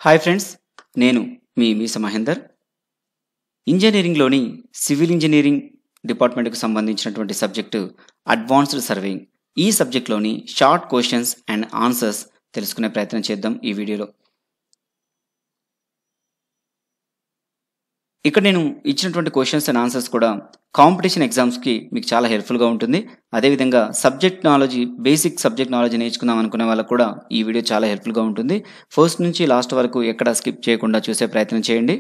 Hi friends, నేను మీ మీస Mahender. ఇంజనీరింగ్లోని civil engineering డిపార్ట్మెంట్కు సంబంధించినటువంటి subject advanced surveying. ఈ సబ్జెక్ట్లోని షార్ట్ క్వశ్చన్స్ అండ్ ఆన్సర్స్ తెలుసుకునే ప్రయత్నం చేద్దాం ఈ వీడియోలో. ఇక్కడ నేను ఇచ్చినటువంటి క్వశ్చన్స్ అండ్ ఆన్సర్స్ కూడా కాంపిటీషన్ ఎగ్జామ్స్కి మీకు చాలా హెల్ప్ఫుల్గా ఉంటుంది. అదేవిధంగా బేసిక్ సబ్జెక్ట్ నాలెడ్జ్ నేర్చుకుందాం అనుకునే వాళ్ళకు కూడా ఈ వీడియో చాలా హెల్ప్ఫుల్గా ఉంటుంది. ఫస్ట్ నుంచి లాస్ట్ వరకు ఎక్కడ స్కిప్ చేయకుండా చూసే ప్రయత్నం చేయండి.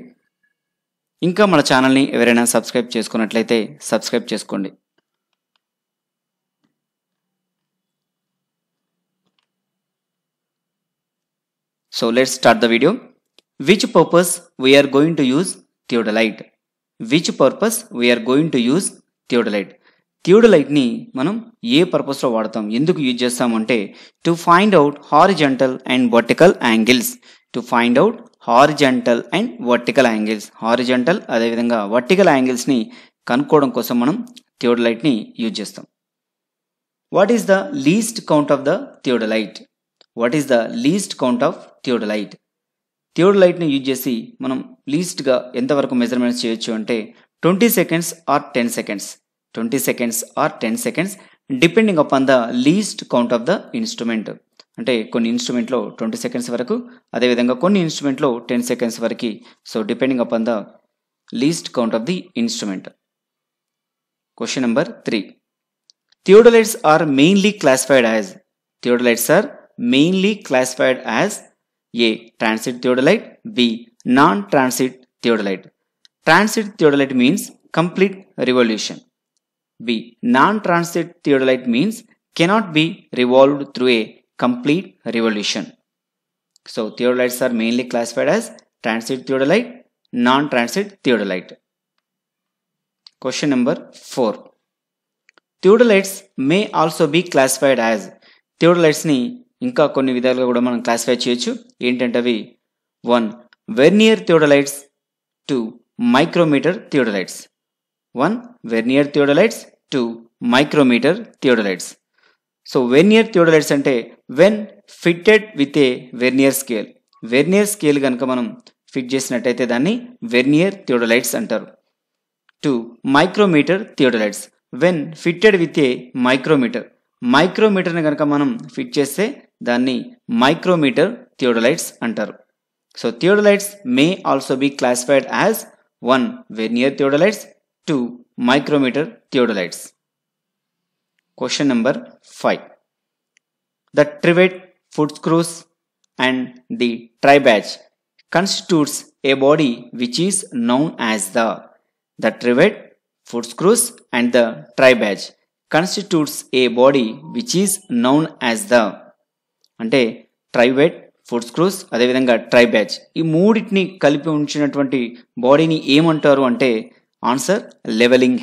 ఇంకా మన ఛానల్ని ఎవరైనా సబ్స్క్రైబ్ చేసుకున్నట్లయితే సబ్స్క్రైబ్ చేసుకోండి. So let's start the video. Which purpose we are going to use theodolite? Which purpose we are going to use theodolite? థియోడోలైట్ని మనం ఏ పర్పస్లో వాడతాం, ఎందుకు యూజ్ చేస్తామంటే to find out horizontal and vertical angles. Horizontal అదేవిధంగా vertical యాంగిల్స్ని కనుక్కోవడం కోసం మనం థియోడోలైట్ని యూజ్ చేస్తాం. What is the least count of the theodolite? థియోడోలైట్ని యూజ్ చేసి మనం లీస్ట్గా ఎంతవరకు మెజర్మెంట్స్ చేయొచ్చు అంటే 20 seconds or 10 seconds. 20 seconds or 10 seconds depending upon the least count of the instrument. అంటే కొన్ని ఇన్స్ట్రుమెంట్లో 20 seconds వరకు, అదేవిధంగా కొన్ని ఇన్స్ట్రుమెంట్లో 10 seconds వరకు. So depending upon the least count of the instrument. Question number 3. Theodolites are mainly classified as A. Transit theodolite. B. Non-transit theodolite. Transit theodolite means complete revolution. B. Non-transit theodolite means cannot be revolved through a complete revolution. So theodolites are mainly classified as transit theodolite, non-transit theodolite. Question number 4. Theodolites may also be classified as. Theodolites ni ఇంకా కొన్ని విధాలుగా కూడా మనం classify చేయొచ్చు. ఏంటంటే అవి 1. Vernier theodolites. 2. Micrometer theodolites. 1. Vernier theodolites. 2. Micrometer theodolites. So vernier theodolites అంటే when fitted with a vernier scale. Vernier scale కనుక మనం ఫిట్ చేసినట్టయితే దాన్ని వెర్నియర్ థియోడోలైట్స్ అంటారు. 2. Micrometer theodolites when fitted with a micrometer. మైక్రోమీటర్ని కనుక మనం ఫిట్ చేస్తే దాన్ని మైక్రోమీటర్ థియోడోలైట్స్ అంటారు. So theodolites may also be classified as 1. Vernier theodolites. 2. Micrometer theodolites. Question number 5. The ట్రివెట్, foot screws and the try batch constitutes a body which is known as the trivet, foot screws and the tri badge constitutes a body which is known as the. అంటే trivet, foot screws అదేవిధంగా tribrach ఈ మూడింటిని కలిపి ఉంచినటువంటి బాడీని ఏమంటారు అంటే answer levelling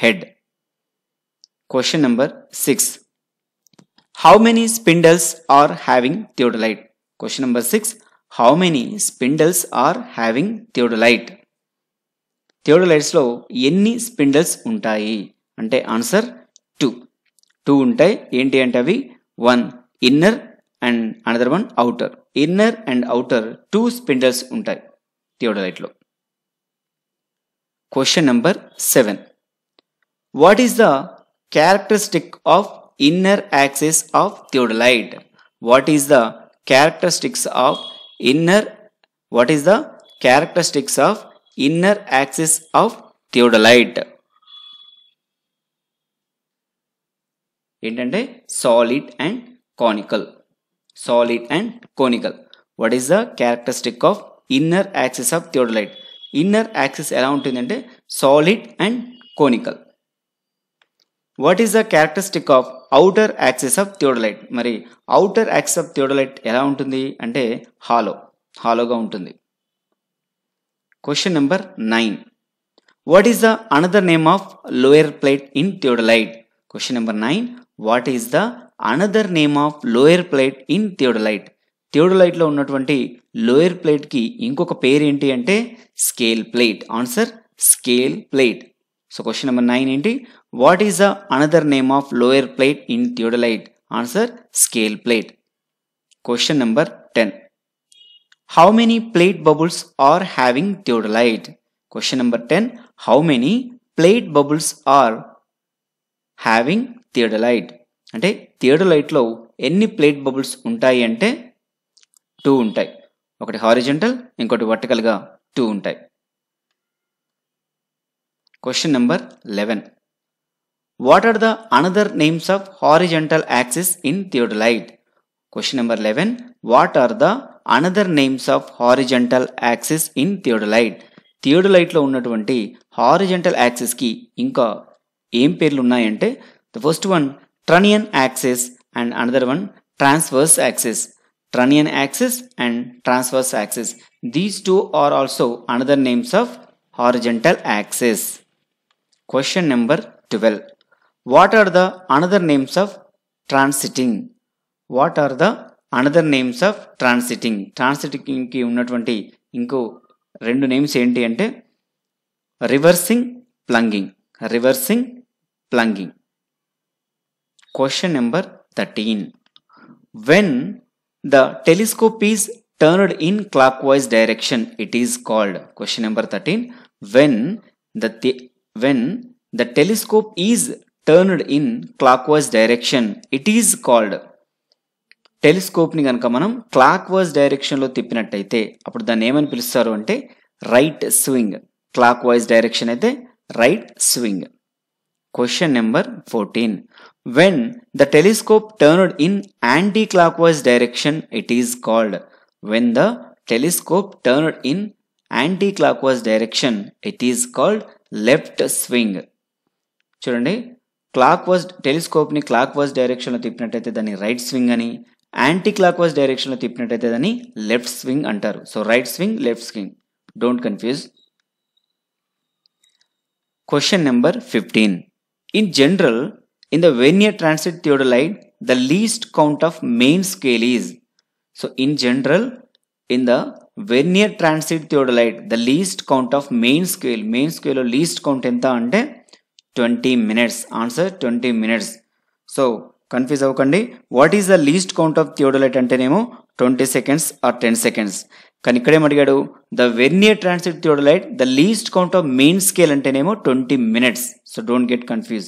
head. Question number 6. How many spindles are having theodolite? Question number 6. How many spindles are having theodolite? థియోడోలైట్స్లో ఎన్ని స్పిండల్స్ ఉంటాయి అంటే ఆన్సర్ 2 ఉంటాయి. ఏంటి అంటే అవి 1 inner and another 1 outer. Inner and outer 2 spindles ఉంటాయి థియోడోలైట్లో. Question number 7. What is the characteristic of inner axis of theodolite? What is the characteristics of inner axis of theodolite? ఏంటంటే solid and conical. What is the characteristic of inner axis of theodolite? Inner axis ఎలా ఉంటుందంటే solid and conical. What is the characteristic of outer axis of theodolite? మరి outer axis of theodolite ఎలా ఉంటుంది అంటే హాలోగా ఉంటుంది. Question number 9. What is the another name of lower plate in theodolite? Question number 9. What is the another name of lower plate in theodolite? థియోడోలైట్లో ఉన్నటువంటి lower ప్లేట్కి ఇంకొక పేరు ఏంటి అంటే scale plate. Answer scale plate. So question number 9 ఏంటి? What is the another name of lower plate in theodolite? Answer scale plate. Question number 10. how many plate bubbles are having theodolite? Question number 10. How many plate bubbles are having theodolite? అంటే థియోడోలైట్లో ఎన్ని plate bubbles ఉంటాయి అంటే 2 ఉంటాయి. ఒకటి horizontal, ఇంకోటి వర్టికల్గా 2 ఉంటాయి. Question number 11. What are the another names of horizontal axis in theodolite? Question number 11. What are the another names of horizontal axis in theodolite? థియోడోలైట్లో ఉన్నటువంటి హారిజంటల్ యాక్సిస్కి ఇంకా ఏం పేర్లు ఉన్నాయంటే, the first one Trunnion axis and another one transverse axis. Trunnion axis and transverse axis. These two are also another names of horizontal axis. Question number 12. What are the another names of transiting? What are the another names of transiting? Transiting ki unnatvanti inko rendu names enti ante reversing, plunging. Reversing, plunging. Question number 13. When the telescope is turned in clockwise direction, it is called. Question number 13. When the telescope is turned in clockwise direction, it is called. Telescope ని గనక మనం clock wise direction లో తిప్పినట్టయితే అప్పుడు దాన్ని ఏమని పిలుస్తారు అంటే right swing. Clock wise direction అయితే right swing. Question number 14. When the telescope turned in anti-clockwise direction, it is called. When the telescope turned in anti-clockwise direction, it is called left swing. చూడండి, clock wise telescope ని clock wise direction లో తిప్పినట్టయితే దాన్ని right swing అని, anti clock wise direction లో తిప్పినట్టయితే దాన్ని left swing అంటారు. So right swing, left swing, don't confuse. Question number 15. In general, in the vernier transit theodolite, the least count of main scale is. So in general, in the vernier transit theodolite, the least count of main scale of least count enta ante 20 minutes. Answer 20 minutes. So confuse avakandi. What is the least count of theodolite antenemo 20 seconds or 10 seconds. కానీ ఇక్కడేం అడిగాడు, the vernier transit theodolite the least count of main scale అంటేనేమో 20 minutes. So don't get confuse.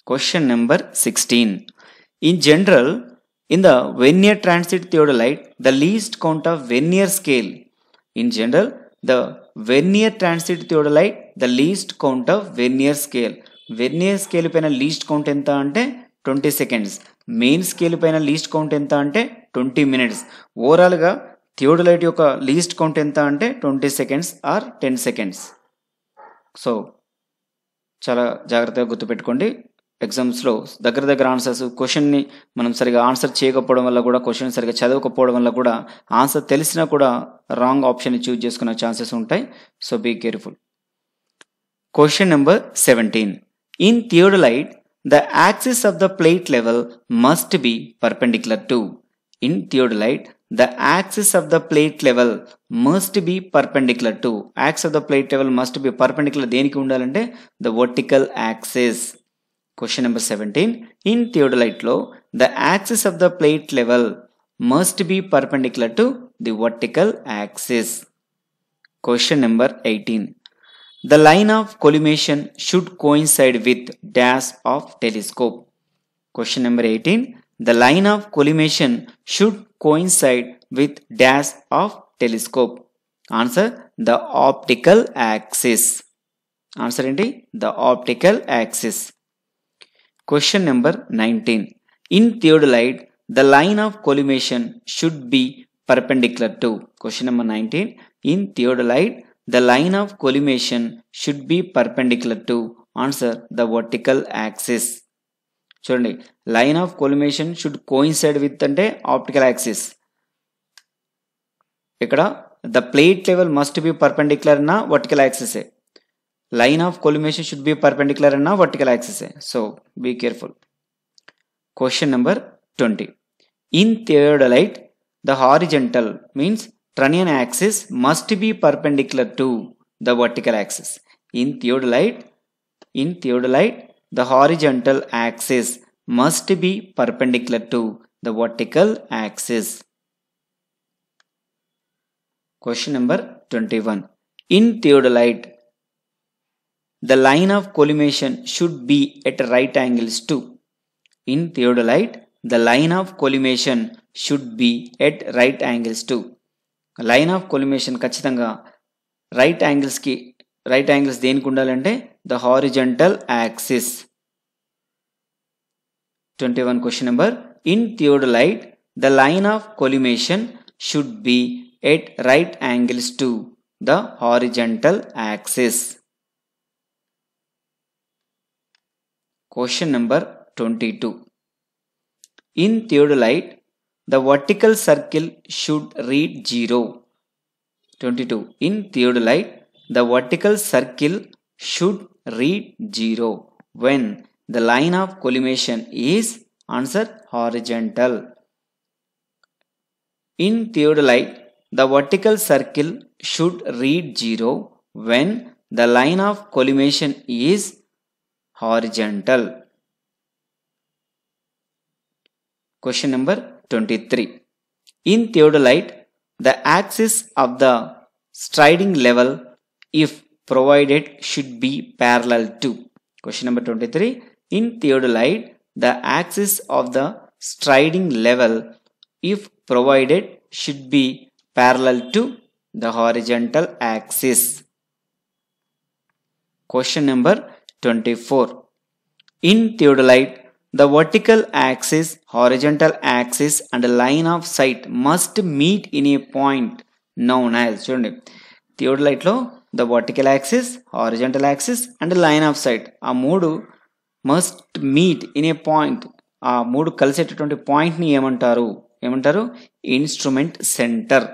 Question number 16. In general, in the vernier transit theodolite the least count of vernier scale. In general, the vernier transit theodolite the least count of vernier scale. Vernier scale పైన least count ఎంత అంటే 20 seconds. Main scale పైన least count ఎంత అంటే 20 minutes. ఓవరాల్గా theodolite యొక్క least count ఎంత అంటే 20 seconds ఆర్ 10 seconds. సో చాలా జాగ్రత్తగా గుర్తుపెట్టుకోండి. ఎగ్జామ్స్లో దగ్గర ఆన్సర్స్, క్వశ్చన్ని మనం సరిగా ఆన్సర్ చేయకపోవడం వల్ల కూడా, క్వశ్చన్ సరిగా చదవకపోవడం వల్ల కూడా ఆన్సర్ తెలిసినా కూడా రాంగ్ ఆప్షన్ చూజ్ చేసుకునే ఛాన్సెస్ ఉంటాయి. So be careful. Question number 17. In theodolite the axis of the plate level must be perpendicular to. In theodolite, the axis of the plate level must be perpendicular to. Axis of the plate level must be perpendicular దేనికి ఉండాలంటే the vertical axis. Question number 17. In theodolite లో the axis of the plate level must be perpendicular to the vertical axis. Question number 18. The line of collimation should coincide with dash of telescope. Question number 18. The line of collimation should coincide with dash of telescope. Answer, the optical axis. Answer enti the optical axis. Question number 19. In theodolite, the line of collimation should be perpendicular to. Question number 19. In theodolite, the line of collimation should be perpendicular to. Answer, the vertical axis. చూడండి, line of collimation should coincide with అంటే optical axis. ఇక్కడ the plate level must be perpendicular అన్న vertical యాక్సిసే. Line of collimation should be perpendicular అన్న vertical యాక్సిసే. So be careful. Question number 20. In theodolite the horizontal means Trunnion axis must be perpendicular to the vertical axis. In theodolite, the horizontal axis must be perpendicular to the vertical axis. Question number 21. In theodolite, the line of collimation should be at right angles to. In theodolite, the line of collimation should be at right angles to. Line of collimation ఖచ్చితంగా right angles దేనికి ఉండాలంటే the horizontal axis. 21 question number. In theodolite, the line of collimation should be at right angles to the horizontal axis. Question number 22. In theodolite, the vertical circle should read 0. 22. In theodolite, the vertical circle should read 0 when the line of collimation is answer horizontal. In theodolite, the vertical circle should read 0 when the line of collimation is horizontal. Question number 23. In theodolite, the axis of the striding level, if provided, should be parallel to. Question number 23. In theodolite, the axis of the striding level, if provided, should be parallel to the horizontal axis. Question number 24. In theodolite, the vertical axis, horizontal axis and line of sight must meet in a point known as. చూడండి, థియోడలైట్లో the vertical axis, horizontal axis and line of sight, ఆ మూడు must meet in a point. ఆ మూడు కలిసేటటువంటి పాయింట్ని ఏమంటారు? Instrument centre.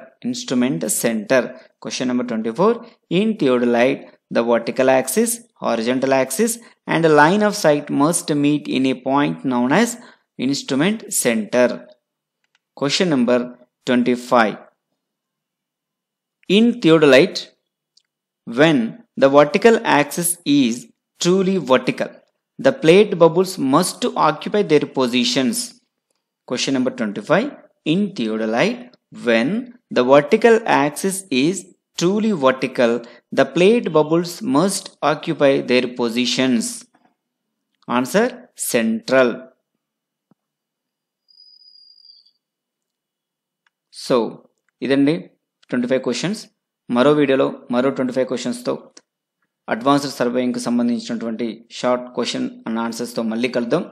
Question number 24. In theodolite, the vertical axis, horizontal axis and line of sight must meet in a point known as instrument center. Question number 25. In theodolite, when the vertical axis is truly vertical, the plate bubbles must occupy their positions. Question number 25. In theodolite, when the vertical axis is truly vertical, the plate bubbles must occupy their positions. Answer central. So, ఇదండి 25 questions. మరో వీడియోలో మరో 25 క్వశ్చన్స్తో advanced సర్వేయింగ్కి సంబంధించినటువంటి short question and ఆన్సర్స్తో మళ్ళీ కలుద్దాం.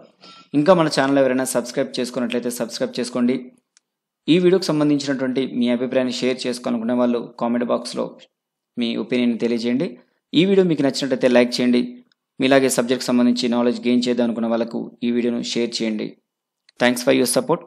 ఇంకా మన channel ఎవరైనా సబ్స్క్రైబ్ చేసుకున్నట్లయితే సబ్స్క్రైబ్ చేసుకోండి. ఈ వీడియోకి సంబంధించినటువంటి మీ అభిప్రాయాన్ని షేర్ చేసుకోవాలనుకునే వాళ్ళు కామెంట్ బాక్స్లో మీ ఒపీనియన్ తెలియజేయండి. ఈ వీడియో మీకు నచ్చినట్లయితే లైక్ చేయండి. మీలాగే సబ్జెక్ట్ సంబంధించి నాలెడ్జ్ గెయిన్ చేద్దాం అనుకున్న వాళ్ళకు ఈ వీడియోను షేర్ చేయండి. Thanks for your support.